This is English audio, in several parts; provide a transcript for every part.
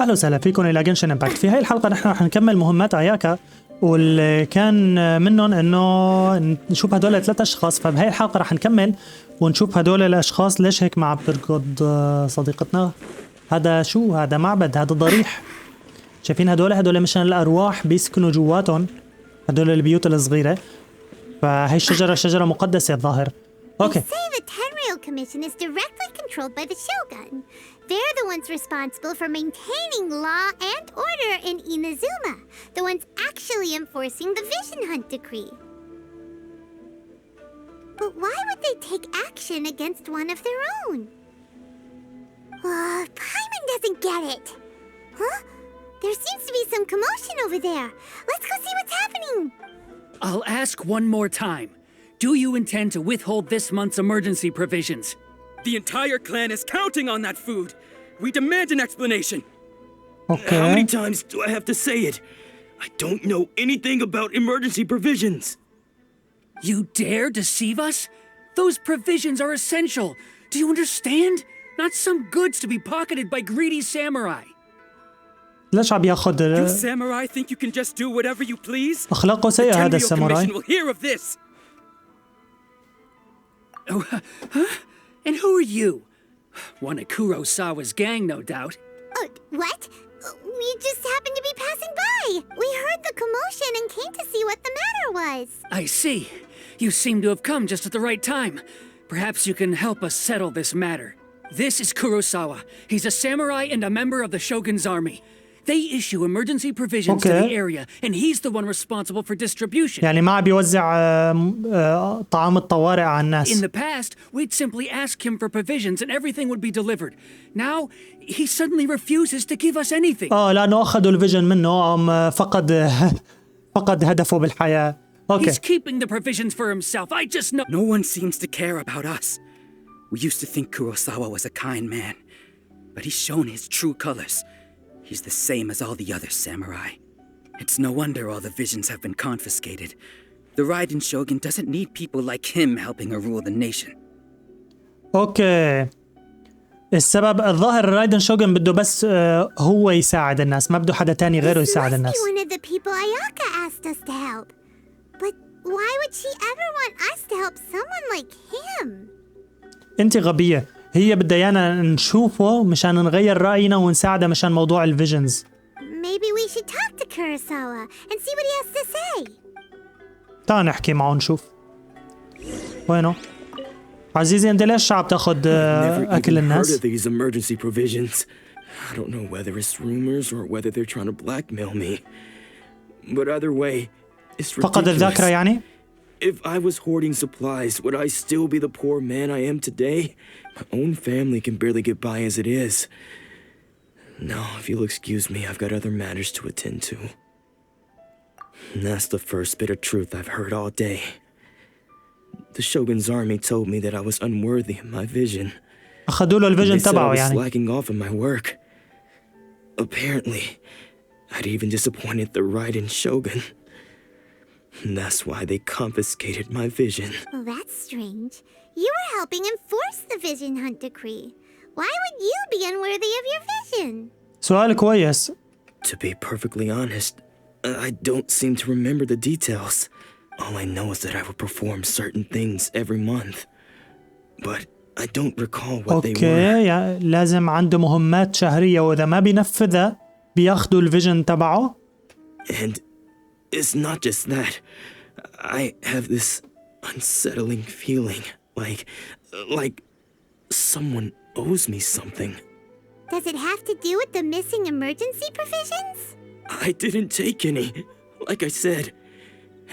أهلا وسهلا فيكم إلى جنشن إمباكت. في هاي الحلقة نحن رح نكمل مهمات اياكا، واللي كان منهم إنه نشوف هدول 3 أشخاص. فبهاي الحلقة رح نكمل ونشوف هدول الأشخاص ليش هيك ما عم تركض صديقتنا. هذا شو؟ هذا معبد، هذا ضريح. شايفين هدول مشان الأرواح بيسكنوا جواتهم، هدول البيوت الصغيرة. فهي الشجرة شجرة مقدسة الظاهر. اوكي. They say the Tenryou Commission is directly controlled by the Shogun. They're the ones responsible for maintaining law and order in Inazuma, the ones actually enforcing the Vision Hunt decree. But why would they take action against one of their own? Paimon doesn't get it. Huh? There seems to be some commotion over there. Let's go see what's happening. I'll ask one more time. Do you intend to withhold this month's emergency provisions? The entire clan is counting on that food. We demand an explanation. Okay. How many times do I have to say it? I don't know anything about emergency provisions. You dare deceive us? Those provisions are essential. Do you understand? Not some goods to be pocketed by greedy samurai. ليش عم ياخد؟ You samurai think you can just do whatever you please? أخلاقه سيئة هذا The Tenryou الساموراي. Commission will hear of this. Oh, huh? And who are you? One of Kurosawa's gang, no doubt. What? We just happened to be passing by. We heard the commotion and came to see what the matter was. I see. You seem to have come just at the right time. Perhaps you can help us settle this matter. This is Kurosawa. He's a samurai and a member of the Shogun's army. They issue emergency provisions to the area, and he's the one responsible for distribution. يعني ما عم بيوزع طعام الطوارئ على الناس. In the past, we'd simply ask him for provisions and everything would be delivered. Now, he suddenly refuses to give us anything. لأنه أخذوا الفيجن منه، فقد هدفه بالحياة. Okay. He's keeping the provisions for himself. I just know. No one seems to care about us. We used to think Kurosawa was a kind man, but he's shown his true colors. He's the same as all the other samurai. It's no wonder all the visions have been confiscated. The Raiden Shogun doesn't need people like him helping her rule the nation. اوكي. السبب الظاهر الرايدن شوغن بده بس هو يساعد الناس، ما بده حدا تاني غيره يساعد الناس. This must be one of the people Ayaka asked us to help. But why would she ever want us to help someone like him? انت غبية. هي بدها ايانا نشوفه مشان نغير رأينا ونساعده مشان موضوع الفيجنز. Maybe we should talk to Kurosawa and see what he has to say. تعال نحكي معه نشوف. وينه؟ عزيزي انت ليش عم تاخذ اكل الناس؟ Heard of these emergency provisions. I don't know whether it's rumors or whether they're trying to blackmail me. But either way, it's ridiculous. فقد الذاكرة يعني؟ If I was hoarding supplies, would I still be the poor man I am today? My own family can barely get by as it is. No, if you'll excuse me, I've got other matters to attend to. And that's the first bit of truth I've heard all day. The Shogun's army told me that I was unworthy of my vision. أخذوا له الفيجن They said I تبعه was يعني. slacking off in my work. Apparently, I'd even disappointed the Raiden Shogun. And that's why they confiscated my vision. Well, that's strange. You were helping enforce the Vision Hunt decree. Why would you be unworthy of your vision? سؤال كويس. To be perfectly honest, I don't seem to remember the details. All I know is that I would perform certain things every month. But I don't recall what they were. يعني لازم عنده مهمات شهرية وإذا ما بينفذها بياخدوا الفيجن تبعه. And it's not just that. I have this unsettling feeling like someone owes me something. Does it have to do with the missing emergency provisions? I didn't take any. Like I said,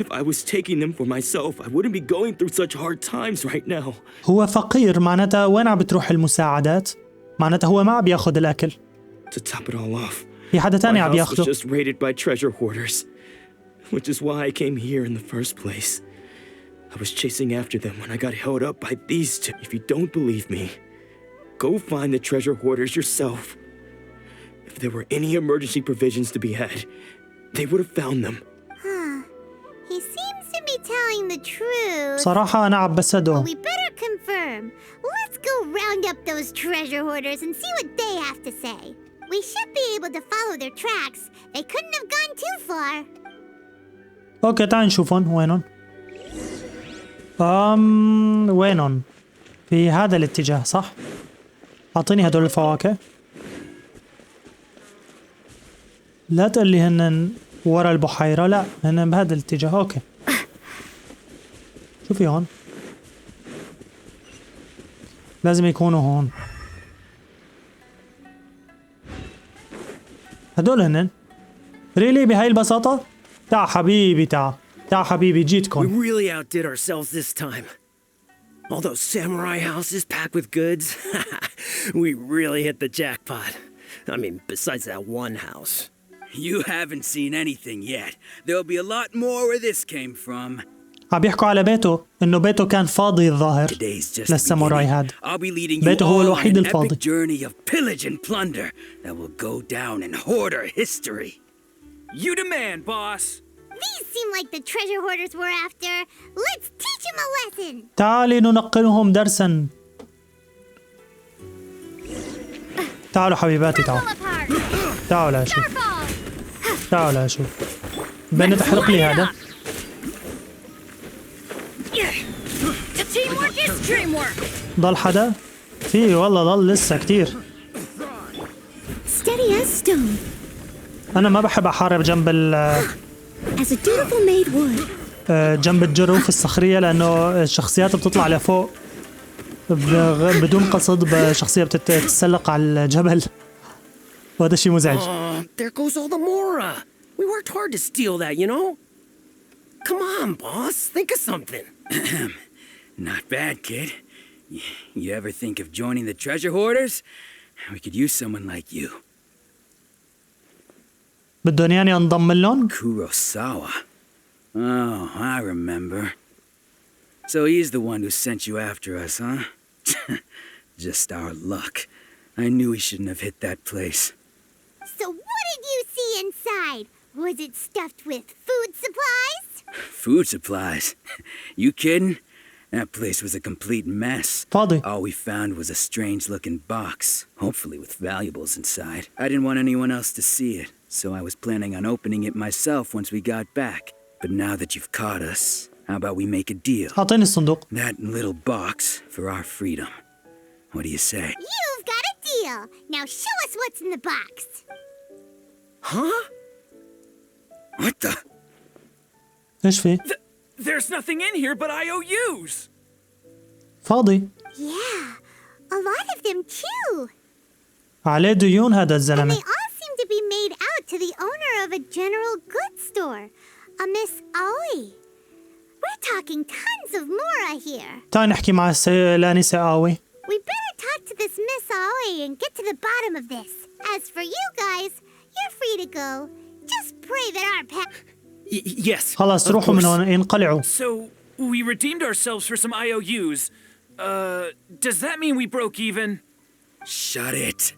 if I was taking them for myself, I wouldn't be going through such hard times right now. هو فقير، معناتها وين عم بتروح المساعدات؟ معناتها هو ما عم بياخد الأكل. To top it all off, في حدا تاني my عم house was بياخده. just raided by treasure hoarders, which is why I came here in the first place. I was chasing after them when I got held up by these two. If you don't believe me, go find the treasure hoarders yourself. If there were any emergency provisions to be had, they would have found them. He seems to be telling the truth. صراحة أنا عم بصدقه. We better confirm. Let's go round up those treasure hoarders and see what they have to say. We should be able to follow their tracks. They couldn't have gone too far. اوكي تعال نشوفهم وينهم. وينهم؟ في هذا الاتجاه صح؟ اعطيني هدول الفواكه. لا تقول لي هن ورا البحيرة، لا هن بهذا الاتجاه. اوكي شو في هون؟ لازم يكونوا هون. هدول هنن ريلي بهاي البساطة؟ تعا حبيبي تعا حبيبي We جيتكم. really outdid ourselves this time. All those samurai houses packed with goods. We really hit the jackpot. I mean, besides that one house. You haven't seen anything yet. There'll be a lot more where this came from. عم بيحكوا على بيته انه بيته كان فاضي الظاهر Today's just the للساموراي beginning. هاد. I'll be leading you بيته هو all on الوحيد an الفاضي. epic journey of pillage and plunder that will go down in hoarder history. You demand, boss. These seem like the treasure hoarders we're after. Let's teach them a lesson. تعالي ننقلهم درسا. تعالوا حبيباتي تعالوا. Pull apart. تعالوا لأشوف. Starfall. تعالوا لأشوف. بدنا تحرق لي هذا. Teamwork is dreamwork. ضل حدا؟ في والله ضل لسه كتير. Steady as stone, أنا ما بحب أحارب جنب as a dutiful maid would. جنب الجروف الصخرية لأنه الشخصيات بتطلع لفوق بدون قصد. بشخصية بتتسلق على الجبل وهذا شيء مزعج. There goes all the Mora. We worked hard to steal that, you know? Come on, boss. Think of something. Not bad, kid. You ever think of joining the treasure hoarders? We could use someone like you. بدهم يعني انضم لهم؟ Kurosawa. Oh, I remember. So he's the one who sent you after us, huh? Just our luck. I knew he shouldn't have hit that place. So what did you see inside? Was it stuffed with food supplies? Food supplies? You kidding? That place was a complete mess. فاضي. All we found was a strange-looking box, hopefully with valuables inside. I didn't want anyone else to see it, so I was planning on opening it myself once we got back. But now that you've caught us, how about we make a deal? أعطيني الصندوق. That little box for our freedom. What do you say? You've got a deal. Now show us what's in the box. Huh? What the? إيش في؟ There's nothing in here but IOUs. فاضي. Yeah, a lot of them too. عليه ديون هذا And الزلمة. they all seem to be made out to the owner of a general goods store, a Miss Aoi. We're talking tons of Mora here. تعال نحكي مع الآنسة آوي. We better talk to this Miss Aoi and get to the bottom of this. As for you guys, you're free to go. Just pray that our pet... Yes. خلاص of روحوا من course. هون انقلعوا. So, we redeemed ourselves for some IOUs. Does that mean we broke even? Shut it.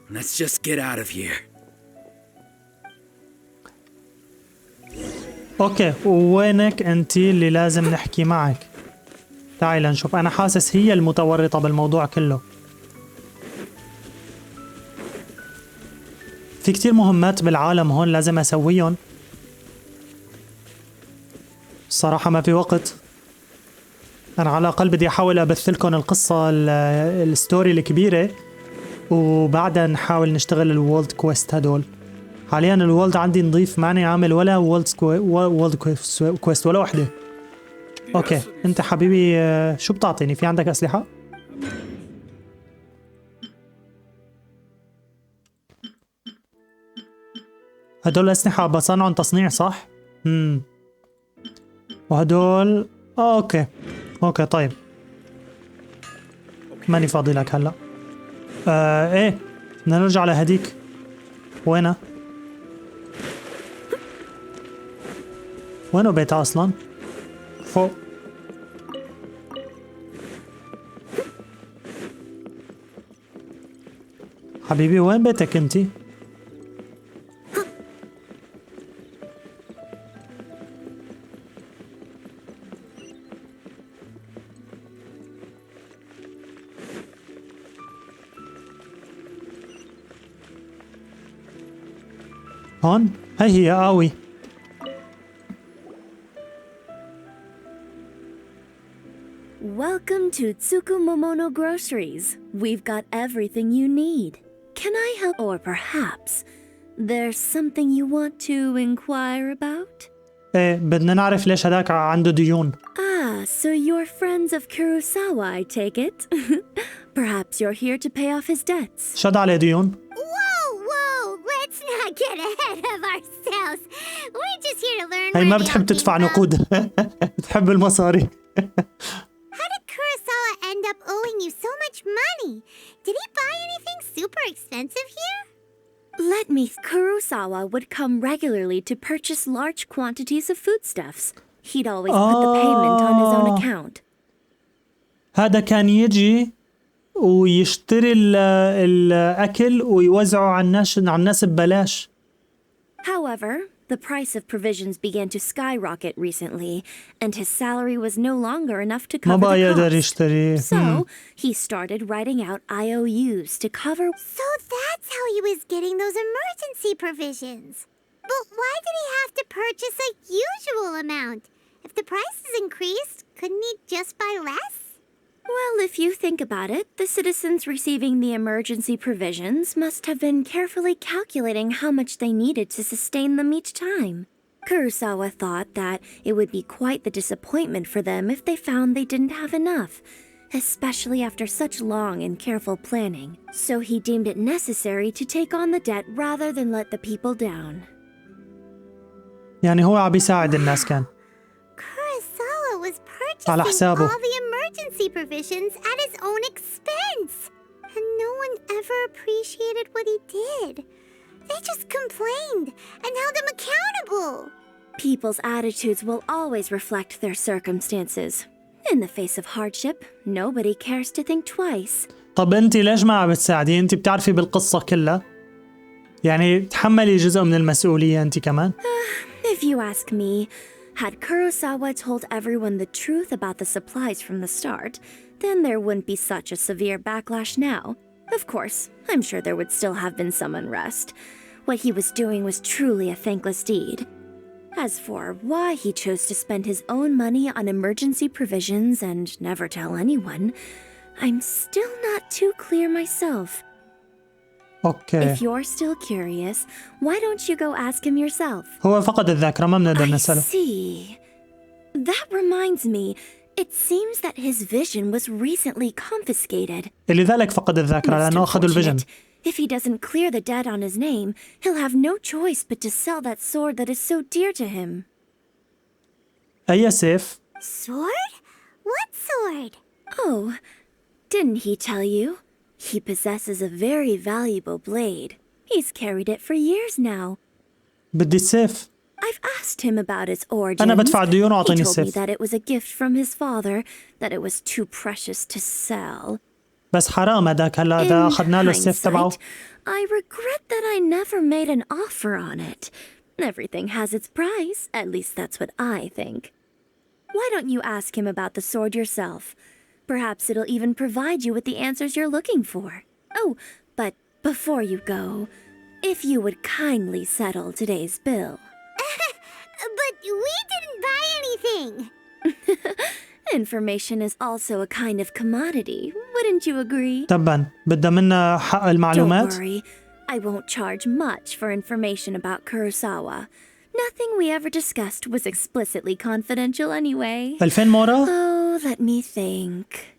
Let's just get out of here. اوكي وينك انت اللي لازم نحكي معك؟ تعالي لنشوف. انا حاسس هي المتورطة بالموضوع كله. في كتير مهمات بالعالم هون لازم اسويهم. الصراحة ما في وقت. انا على الاقل بدي احاول ابث لكم القصة الستوري الكبيرة وبعدها نحاول نشتغل الوولد كويست هدول. حاليا الوولد عندي نضيف ماني عامل ولا وولد كويست ولا وحده. اوكي انت حبيبي شو بتعطيني؟ في عندك اسلحه؟ هدول اسلحه بصنعهم تصنيع صح؟ وهدول اوكي طيب ماني فاضي لك هلا. ايه بدنا نرجع لهديك. وينها؟ وينه بيتها اصلا؟ فوق. حبيبي وين بيتك انتي؟ هون هي قوي. Welcome to Tsukumomono Groceries. We've got everything you need. Can I help? Or perhaps there's something you want to inquire about? ايه بدنا نعرف ليش هداك عنده ديون. So you're friends of Kurosawa, I take it? Perhaps you're here to pay off his debts. شد عليه ديون. Whoa, let's not get ahead of ourselves. We're just here to learn. هي ما بتحب تدفع نقود. بتحب المصاري. How did Kurosawa end up owing you so much money? Did he buy anything super expensive here? Let me. Kurosawa would come regularly to purchase large quantities of foodstuffs. He'd always put the payment on his own account. هذا كان يجي ويشتري الأكل ويوزعه على الناس ببلاش. However, the price of provisions began to skyrocket recently, and his salary was no longer enough to ما cover بقى the يقدر cost. يشتري. So, he started writing out IOUs to cover... So that's how he was getting those emergency provisions. But why did he have to purchase a usual amount? If the prices increased, couldn't he just buy less? Well, if you think about it, the citizens receiving the emergency provisions must have been carefully calculating how much they needed to sustain them each time. Kurosawa thought that it would be quite the disappointment for them if they found they didn't have enough, especially after such long and careful planning. So he deemed it necessary to take on the debt rather than let the people down. يعني هو عم بيساعد الناس كان. Kurosawa was على purchasing حسابه. all the emergency provisions at his own expense. And no one ever appreciated what he did. They just complained and held him accountable. People's attitudes will always reflect their circumstances. In the face of hardship, nobody cares to think twice. طب انت ليش ما عم بتساعدي؟ انت بتعرفي بالقصة كلها. يعني تحملي جزء من المسؤولية انت كمان. If you ask me, had Kurosawa told everyone the truth about the supplies from the start, then there wouldn't be such a severe backlash now. Of course, I'm sure there would still have been some unrest. What he was doing was truly a thankless deed. As for why he chose to spend his own money on emergency provisions and never tell anyone, I'm still not too clear myself. اوكي. If you're still curious, why don't you go ask him yourself? هو فقد الذاكرة ما بنقدر I نسأله. see. That reminds me, it seems that his vision was recently confiscated. لذلك فقد الذاكرة Most لأنه أخذوا الفيجن. unfortunate. If he doesn't clear the debt on his name, he'll have no choice but to sell that sword that is so dear to him. أي سيف؟ Sword? What sword? Oh, didn't he tell you? He possesses a very valuable blade. He's carried it for years now. بدي السيف. I've asked him about its origins. أنا بدفع الديون He وأعطيني told me السيف. that it was a gift from his father, that it was too precious to sell. بس حرام هداك هلا إذا أخذنا له السيف تبعه. I regret that I never made an offer on it. Everything has its price, at least that's what I think. Why don't you ask him about the sword yourself? Perhaps it'll even provide you with the answers you're looking for. Oh, but before you go, if you would kindly settle today's bill. But we didn't buy anything. Information is also a kind of commodity, wouldn't you agree? تبا بدها منا حق المعلومات. Don't worry, I won't charge much for information about Kurosawa. Nothing we ever discussed was explicitly confidential anyway. 2000 مورا؟ Oh, let me think.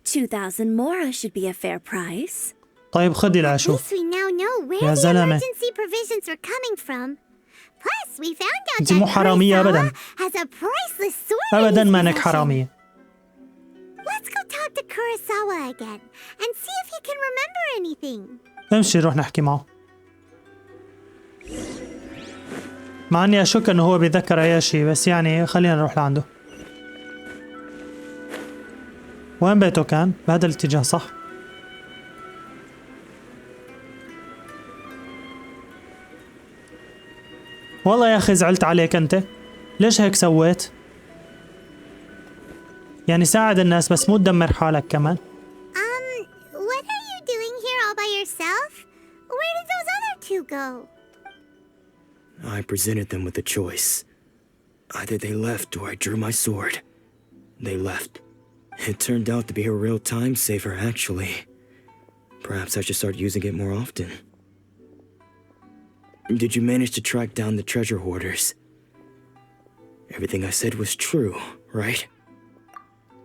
2,000 mora should be a fair price. طيب خدي At لأشوف. least we now know where يا the زلمة. emergency provisions are coming from. Plus, we found out أنت that مو حرامية أبداً. Kurosawa has a priceless sword in أبدا his ما إنك possession. حرامية. Let's go talk to Kurosawa again and see if he can remember anything. امشي نروح نحكي معه. مع اني اشك انه هو بيتذكر اي شيء بس يعني خلينا نروح لعنده. وين بيته كان؟ بهذا الاتجاه صح؟ والله يا اخي زعلت عليك انت. ليش هيك سويت؟ يعني ساعد الناس بس مو تدمر حالك كمان. What are you doing here all by yourself? Where did those other two go? I presented them with a choice. Either they left or I drew my sword. They left. It turned out to be a real time saver, actually. Perhaps I should start using it more often. Did you manage to track down the treasure hoarders? Everything I said was true, right?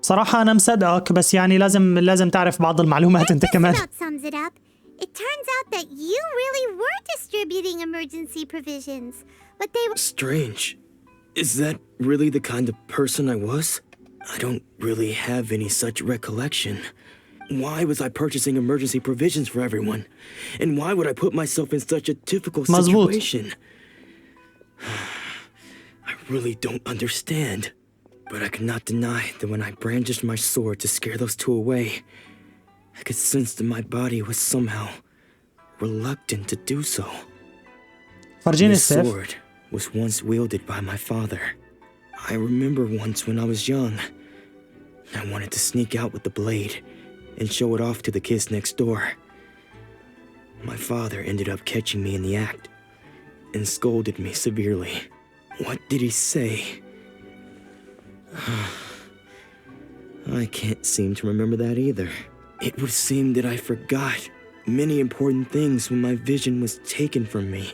صراحة أنا مصدقك بس يعني لازم تعرف بعض المعلومات أنت كمان. That sums it up. It turns out that you really were distributing emergency provisions, but they were... Strange. Is that really the kind of person I was? I don't really have any such recollection. Why was I purchasing emergency provisions for everyone? And why would I put myself in such a difficult situation? I really don't understand. But I cannot deny that when I brandished my sword to scare those two away, I could sense that my body was somehow reluctant to do so. This sword was once wielded by my father. I remember once when I was young, I wanted to sneak out with the blade and show it off to the kids next door. My father ended up catching me in the act and scolded me severely. What did he say? I can't seem to remember that either. It would seem that I forgot many important things when my vision was taken from me.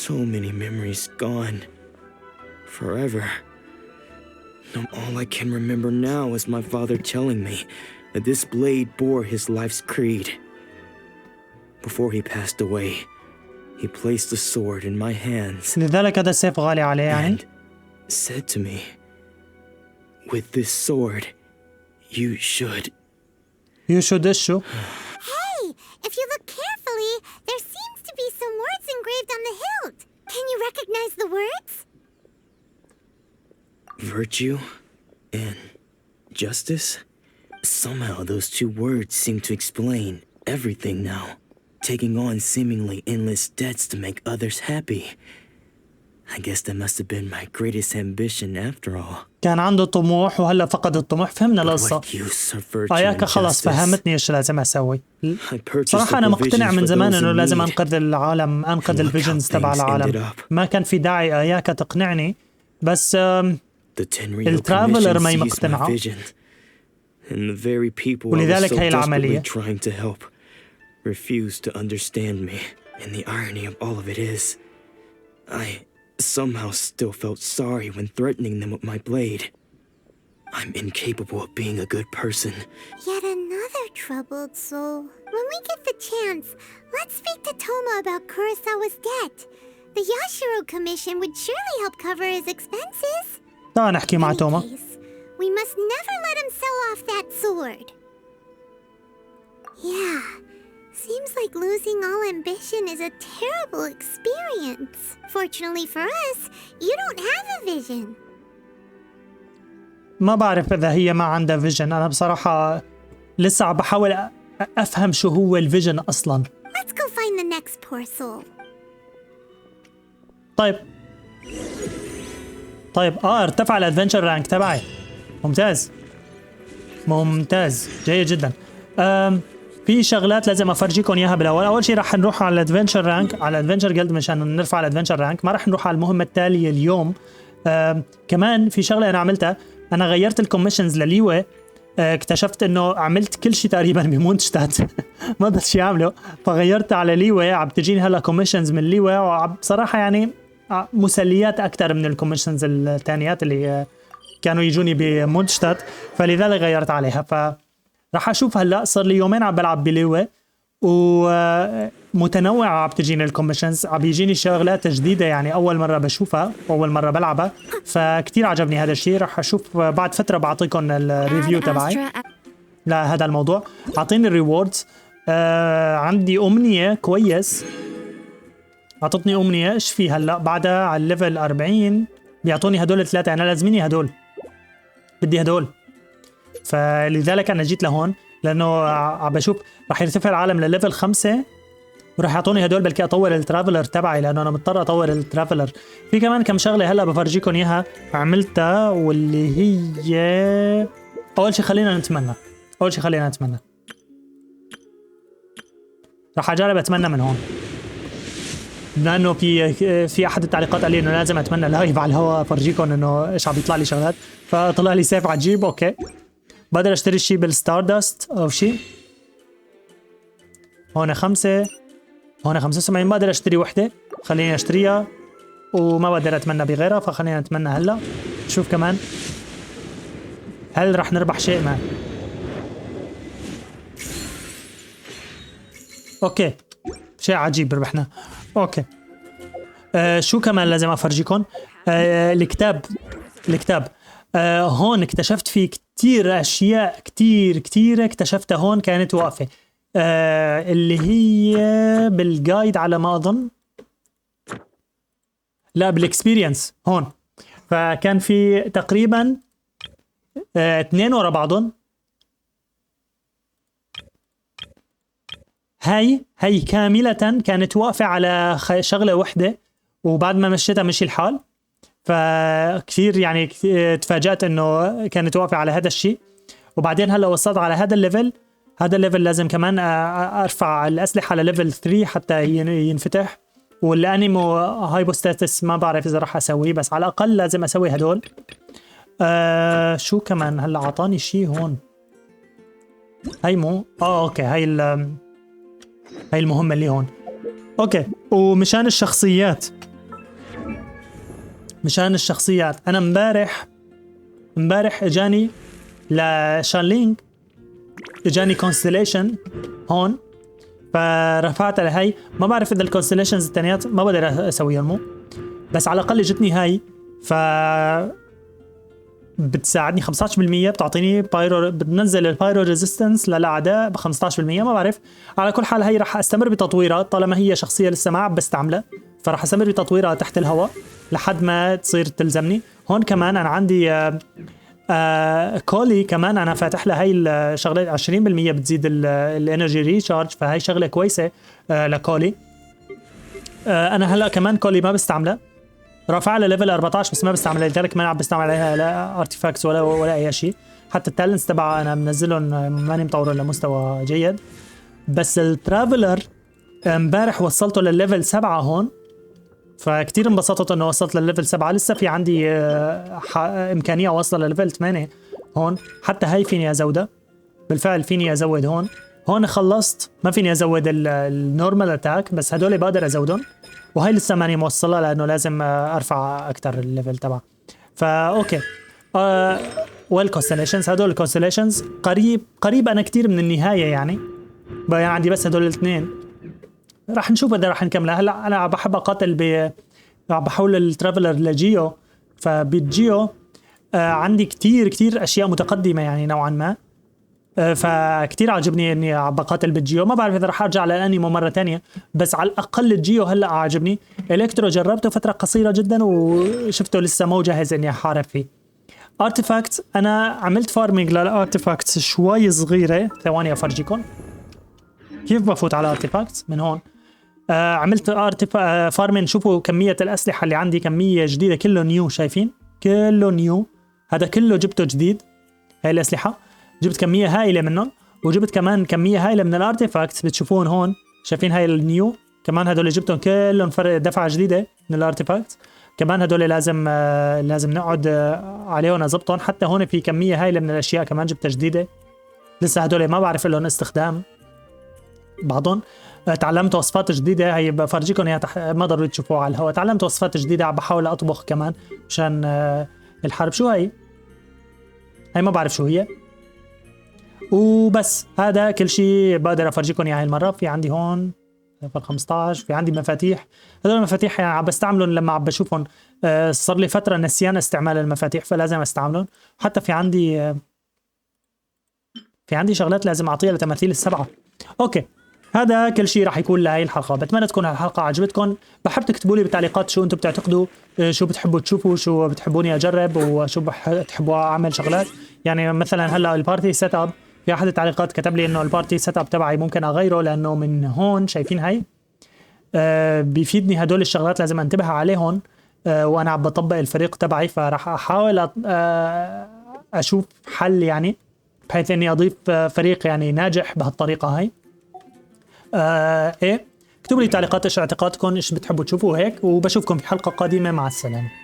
So many memories gone. Forever. And all I can remember now is my father telling me that this blade bore his life's creed. Before he passed away, he placed the sword in my hands. لذلك هذا السيف غالي عليه يعني. Said to me, with this sword, you should issue. Hey, if you look carefully, there seems to be some words engraved on the hilt. Can you recognize the words? Virtue and justice? Somehow those two words seem to explain everything now. Taking on seemingly endless debts to make others happy. I guess that must have been my greatest ambition after all. كان عنده طموح وهلا فقد الطموح. فهمنا القصة. اياكا خلص فهمتني ايش لازم اسوي. صراحة انا مقتنع من زمان انه لازم انقذ العالم، انقذ الفيجنز تبع العالم. ما كان في داعي اياكا تقنعني بس الترافلر ما مقتنعه. ولذلك هي العملية. refuse to understand me. And the irony of all of it is, I somehow still felt sorry when threatening them with my blade. I'm incapable of being a good person. Yet another troubled soul. When we get the chance, let's speak to Toma about Kurosawa's debt. The Yashiro Commission would surely help cover his expenses. تعال نحكي مع توما. We must never let him sell off that sword. Yeah. Seems like losing all ambition is a terrible experience. Fortunately for us, you don't have a vision. ما بعرف إذا هي ما عندها فيجن. أنا بصراحة لسه عم بحاول أفهم شو هو الفيجن أصلاً. Let's go find the next poor soul. طيب ارتفع الادفنتشر رانك تبعي. ممتاز جيد جدا. في شغلات لازم افرجيكم اياها بالاول. اول شيء راح نروح على الادفنتشر رانك، على الادفنتشر جلد مشان نرفع الادفنتشر رانك. ما راح نروح على المهمه التاليه اليوم. كمان في شغله انا عملتها، انا غيرت الكوميشنز لليوه. اكتشفت انه عملت كل شيء تقريبا بمونشتات ما ضل شيء اعمله، فغيرت على ليوه. عم تجيني هلا كوميشنز من ليوه، وبصراحه يعني مسليات اكثر من الكوميشنز الثانيات اللي كانوا يجوني بمونشتات، فلذلك غيرت عليها. فراح اشوف هلا صار لي يومين عم بلعب بليوه ومتنوعه عم تجيني الكوميشنز، عم يجيني شغلات جديده يعني اول مره بشوفها واول مره بلعبها، فكتير عجبني هذا الشيء. راح اشوف بعد فتره بعطيكم الريفيو تبعي لا هذا الموضوع. اعطيني الريوردز. عندي امنيه كويس، اعطتني امنيه. ايش في هلا بعدها على الليفل 40 بيعطوني هدول 3. انا لازميني هدول، بدي هدول، فلذلك انا جيت لهون لانه عم بشوف راح يرتفع العالم لليفل 5 وراح يعطوني هدول. بلكي اطور الترافلر تبعي لانه انا مضطر اطور الترافلر. في كمان كم شغله هلا بفرجيكم اياها عملتها، واللي هي اول شيء خلينا نتمنى. راح اجرب اتمنى من هون. بما انه في احد التعليقات قال لي انه لازم اتمنى لايف على الهواء افرجيكم انه ايش عم بيطلع لي شغلات، فطلع لي سيف عجيب. اوكي بقدر اشتري شيء بالستاردست او شيء. هون 5، هون 75. بقدر اشتري وحده، خليني اشتريها وما بقدر اتمنى بغيرها، فخلينا نتمنى هلا. شوف كمان هل رح نربح شيء ما. اوكي شيء عجيب ربحنا. اوكي شو كمان لازم افرجيكم؟ الكتاب هون اكتشفت فيه كتير اشياء كتير اكتشفتها هون كانت واقفة، اللي هي بالجايد على ما اظن، لا بالاكسبيرينس هون. فكان في تقريبا 2 ورا بعضهم. هاي كاملة كانت واقفة على شغلة وحدة، وبعد ما مشيتها مشي الحال. فكثير يعني تفاجأت انه كانت واقفة على هذا الشيء. وبعدين هلا وصلت على هذا الليفل. هذا الليفل لازم كمان ارفع الاسلحة على ليفل 3 حتى ينفتح. والانيمو هايبوستاتس ما بعرف اذا راح اسويه، بس على الاقل لازم اسوي هدول. شو كمان هلا عطاني شيء هون. هاي مو اوكي هاي المهمة اللي هون. اوكي ومشان الشخصيات، انا امبارح اجاني لشانلينج، اجاني كونستليشن هون، فرفعت على هاي. ما بعرف اذا الكونستليشنز الثانيات ما بقدر اسويهم مو، بس على الاقل جتني هاي. ف بتساعدني 15%، بتعطيني بايرو، بتنزل البايرو ريزيستنس للاعداء ب 15%. ما بعرف. على كل حال هي راح استمر بتطويرها طالما هي شخصيه لسه ما عم بستعملها، فراح استمر بتطويرها تحت الهواء لحد ما تصير تلزمني. هون كمان انا عندي كولي كمان انا فاتح لها هاي الشغله 20% بتزيد الانرجي ريشارج، فهي شغله كويسه لكولي. انا هلا كمان كولي ما بستعملها، رافعها لليفل 14 بس ما بستعملها، لذلك ما عم بستعمل عليها لا ارتيفاكتس ولا اي شيء. حتى التالنتس تبعها انا منزلهم ماني مطورهم لمستوى جيد. بس الترافلر امبارح وصلته للليفل 7 هون، فكتير انبسطت انه وصلت للليفل 7. لسه في عندي امكانيه اوصل لليفل 8 هون. حتى هاي فيني ازودها، بالفعل فيني ازود هون خلصت. ما فيني ازود النورمال اتاك، بس هدول بقدر ازودهم. وهي لسه ماني موصلها لانه لازم ارفع اكثر الليفل تبعها. فا اوكي والكونستليشنز، هدول الكونستليشنز قريب انا كتير من النهايه يعني عندي بس هدول الاثنين. راح نشوف اذا راح نكملها. هلا انا بحب اقاتل بحول الترافلر لجيو، فبالجيو عندي كتير اشياء متقدمه يعني نوعا ما. فكتير عجبني اني عم بقاتل بالجيو. ما بعرف اذا رح ارجع للانيمو مره تانية، بس على الاقل الجيو هلا عاجبني. الكترو جربته فتره قصيره جدا وشفته لسه مو جاهز اني احارب فيه. ارتيفاكت انا عملت فارمينج للارتيفاكتس شوي صغيره. ثواني افرجيكم كيف بفوت على ارتيفاكتس من هون. عملت فارمين. شوفوا كميه الاسلحه اللي عندي، كميه جديده كله نيو. شايفين كله نيو، هذا كله جبته جديد. هاي الاسلحه جبت كميه هائله منهم، وجبت كمان كميه هائله من الارتيفاكتس بتشوفون هون. شايفين هاي النيو كمان، هدول جبتهم كلهم دفعه جديده من الارتيفاكتس. كمان هدول لازم نقعد عليهم نظبطهم. حتى هون في كميه هائله من الاشياء كمان جبتها جديده، لسه هدول ما بعرف لهم استخدام بعضهم. تعلمت وصفات جديده، هي بفرجيكم اياها ما ضروري تشوفوها على الهواء. تعلمت وصفات جديده، عم بحاول اطبخ كمان مشان الحرب. شو هي ما بعرف شو هي. وبس هذا كل شيء بقدر افرجيكم اياه المره. في عندي هون ليفل 15، في عندي مفاتيح. هذول المفاتيح يعني عم بستعملهم لما عم بشوفهم. صار لي فتره نسيان استعمال المفاتيح فلازم استعملهم. حتى في عندي شغلات لازم اعطيها لتماثيل السبعه. اوكي هذا كل شيء راح يكون لهي الحلقه. بتمنى تكون الحلقه عجبتكم. بحب تكتبوا لي بالتعليقات شو انتم بتعتقدوا، شو بتحبوا تشوفوا، شو بتحبوني اجرب، وشو بتحبوا اعمل شغلات. يعني مثلا هلا البارتي سيت اب، في احد التعليقات كتب لي انه البارتي سيت اب تبعي ممكن اغيره لانه من هون شايفين هاي بيفيدني هدول الشغلات لازم انتبه عليهم وانا عم بطبق الفريق تبعي. فراح احاول اشوف حل يعني بحيث اني اضيف فريق يعني ناجح بهالطريقه هاي. ايه اكتبوا لي تعليقات ايش اعتقادكم، ايش بتحبوا تشوفوا هيك، وبشوفكم في حلقة قادمة. مع السلامة.